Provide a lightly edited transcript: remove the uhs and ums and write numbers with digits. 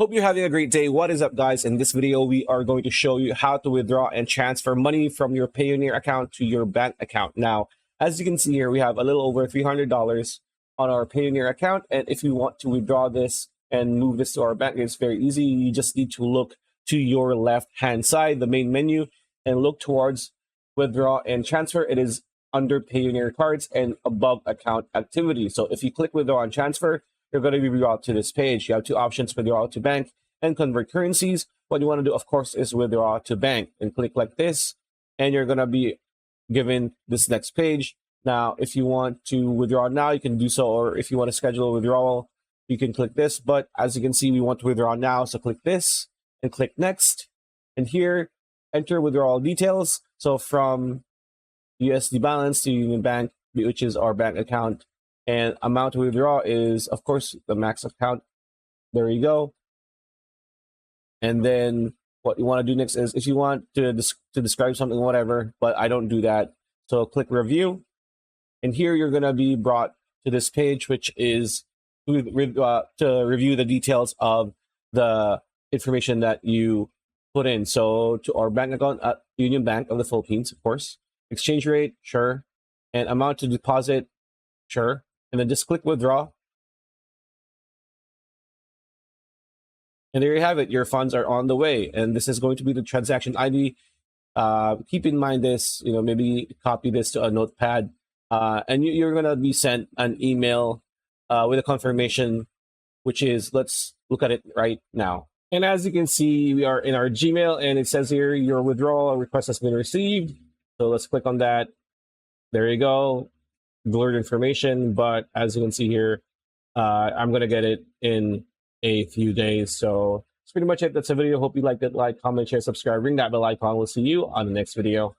Hope you're having a great day. What is up, guys? In this video, we are going to show you how to withdraw and transfer money from your Payoneer account to your bank account. Now, as you can see here, we have a little over $300 on our Payoneer account. And if you want to withdraw this and move this to our bank, it's very easy. You just need to look to your left-hand side, the main menu, and look towards withdraw and transfer. It is under Payoneer cards and above account activity. So if you click withdraw and transfer, you're going to be brought to this page. You have two options: withdraw to bank and convert currencies. What you want to do, of course, is withdraw to bank and click like this, and you're going to be given this next page. Now, if you want to withdraw now, you can do so, or if you want to schedule a withdrawal, you can click this. But as you can see, we want to withdraw now, so click this and click next. And here, enter withdrawal details. So from USD balance to Union Bank, which is our bank account, and amount to withdraw is, of course, the max account. There you go. And then what you want to do next is, if you want to describe something, whatever, but I don't do that. So click review. And here you're going to be brought to this page, which is to review the details of the information that you put in. So to our bank account at Union Bank of the Philippines, of course. Exchange rate, sure. And amount to deposit, sure. And then just click withdraw. And there you have it. Your funds are on the way. And this is going to be the transaction ID. Keep in mind this, maybe copy this to a notepad. And you're going to be sent an email with a confirmation, which is, let's look at it right now. And as you can see, we are in our Gmail, and it says here, your withdrawal request has been received. So let's click on that. There you go. Blurred information, but as you can see here, I'm going to get it in a few days. So that's pretty much it. That's the video. Hope you liked it. Like, comment, share, subscribe, ring that bell icon. We'll see you on the next video.